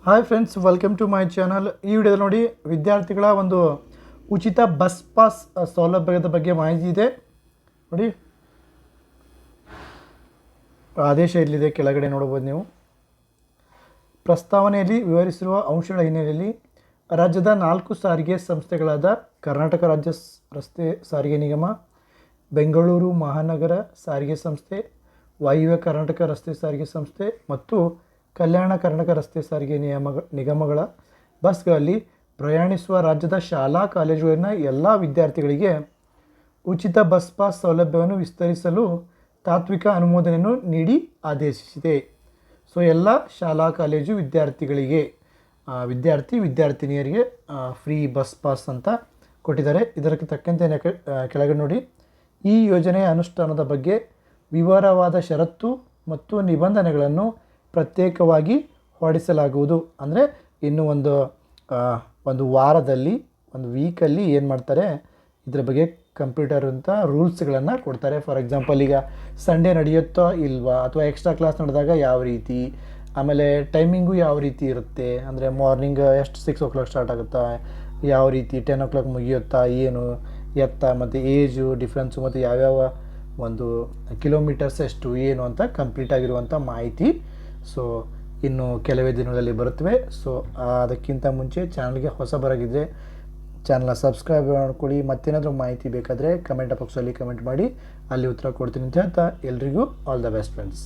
Hi friends, welcome to my channel. ಈ ವಿಡಿಯೋದಲ್ಲಿ ನೋಡಿ, ವಿದ್ಯಾರ್ಥಿಗಳ ಒಂದು ಉಚಿತ ಬಸ್ ಪಾಸ್ ಸೌಲಭ್ಯದ ಬಗ್ಗೆ ಮಾಹಿತಿ ಇದೆ ನೋಡಿ. ಆದೇಶ ಇಲ್ಲಿದೆ, ಕೆಳಗಡೆ ನೋಡಬಹುದು ನೀವು. ಪ್ರಸ್ತಾವನೆಯಲ್ಲಿ ವಿವರಿಸಿರುವ ಅಂಶಗಳ ಹಿನ್ನೆಲೆಯಲ್ಲಿ ರಾಜ್ಯದ 4 ಸಾರಿಗೆ ಸಂಸ್ಥೆಗಳಾದ ಕರ್ನಾಟಕ ರಾಜ್ಯ ರಸ್ತೆ ಸಾರಿಗೆ ನಿಗಮ, ಬೆಂಗಳೂರು ಮಹಾನಗರ ಸಾರಿಗೆ ಸಂಸ್ಥೆ, ವಾಯುವ್ಯ ಕರ್ನಾಟಕ ರಸ್ತೆ ಸಾರಿಗೆ ಸಂಸ್ಥೆ ಮತ್ತು ಕಲ್ಯಾಣ ಕರ್ನಾಟಕ ರಸ್ತೆ ಸಾರಿಗೆ ನಿಗಮಗಳ ಬಸ್ಗಳಲ್ಲಿ ಪ್ರಯಾಣಿಸುವ ರಾಜ್ಯದ ಶಾಲಾ ಕಾಲೇಜುಗಳಿನ ಎಲ್ಲ ವಿದ್ಯಾರ್ಥಿಗಳಿಗೆ ಉಚಿತ ಬಸ್ ಪಾಸ್ ಸೌಲಭ್ಯವನ್ನು ವಿಸ್ತರಿಸಲು ತಾತ್ವಿಕ ಅನುಮೋದನೆಯನ್ನು ನೀಡಿ ಆದೇಶಿಸಿದೆ. ಸೊ ಎಲ್ಲ ಶಾಲಾ ಕಾಲೇಜು ವಿದ್ಯಾರ್ಥಿಗಳಿಗೆ ವಿದ್ಯಾರ್ಥಿನಿಯರಿಗೆ ಫ್ರೀ ಬಸ್ ಪಾಸ್ ಅಂತ ಕೊಟ್ಟಿದ್ದಾರೆ. ಇದಕ್ಕೆ ತಕ್ಕಂತೆ ಕೆಳಗಡೆ ನೋಡಿ, ಈ ಯೋಜನೆಯ ಅನುಷ್ಠಾನದ ಬಗ್ಗೆ ವಿವರವಾದ ಷರತ್ತು ಮತ್ತು ನಿಬಂಧನೆಗಳನ್ನು ಪ್ರತ್ಯೇಕವಾಗಿ ಹೊರಡಿಸಲಾಗುವುದು. ಅಂದರೆ ಇನ್ನು ಒಂದು ವಾರದಲ್ಲಿ, ಒಂದು ವೀಕಲ್ಲಿ ಏನು ಮಾಡ್ತಾರೆ, ಇದರ ಬಗ್ಗೆ ಕಂಪ್ಯೂಟರ್ ಅಂತ ರೂಲ್ಸ್ಗಳನ್ನು ಕೊಡ್ತಾರೆ. ಫಾರ್ ಎಕ್ಸಾಂಪಲ್, ಈಗ ಸಂಡೇ ನಡೆಯುತ್ತೋ ಇಲ್ವಾ, ಅಥವಾ ಎಕ್ಸ್ಟ್ರಾ ಕ್ಲಾಸ್ ನಡೆದಾಗ ಯಾವ ರೀತಿ, ಆಮೇಲೆ ಟೈಮಿಂಗು ಯಾವ ರೀತಿ ಇರುತ್ತೆ, ಅಂದರೆ ಮಾರ್ನಿಂಗ್ ಎಷ್ಟು 6 o'clock ಸ್ಟಾರ್ಟ್ ಆಗುತ್ತಾ, ಯಾವ ರೀತಿ 10 o'clock ಮುಗಿಯುತ್ತಾ, ಏನು ಎತ್ತ, ಮತ್ತು ಏಜು ಡಿಫ್ರೆನ್ಸು, ಮತ್ತು ಯಾವ್ಯಾವ ಒಂದು ಕಿಲೋಮೀಟರ್ಸ್ ಎಷ್ಟು ಏನು ಅಂತ ಕಂಪ್ಲೀಟ್ ಆಗಿರುವಂಥ ಮಾಹಿತಿ ಸೊ ಇನ್ನು ಕೆಲವೇ ದಿನಗಳಲ್ಲಿ ಬರುತ್ತವೆ. ಸೊ ಅದಕ್ಕಿಂತ ಮುಂಚೆ ಚಾನಲ್ಗೆ ಹೊಸಬರಾಗಿದ್ದರೆ ಚಾನಲ್ನ ಸಬ್ಸ್ಕ್ರೈಬ್ ಮಾಡ್ಕೊಳ್ಳಿ. ಮತ್ತೇನಾದರೂ ಮಾಹಿತಿ ಬೇಕಾದರೆ ಕಮೆಂಟ್ ಬಾಕ್ಸಲ್ಲಿ ಕಮೆಂಟ್ ಮಾಡಿ, ಅಲ್ಲಿ ಉತ್ತರ ಕೊಡ್ತೀನಿ ಅಂತ ಹೇಳ್ತಾ ಎಲ್ರಿಗೂ ಆಲ್ ದ ಬೆಸ್ಟ್ ಫ್ರೆಂಡ್ಸ್.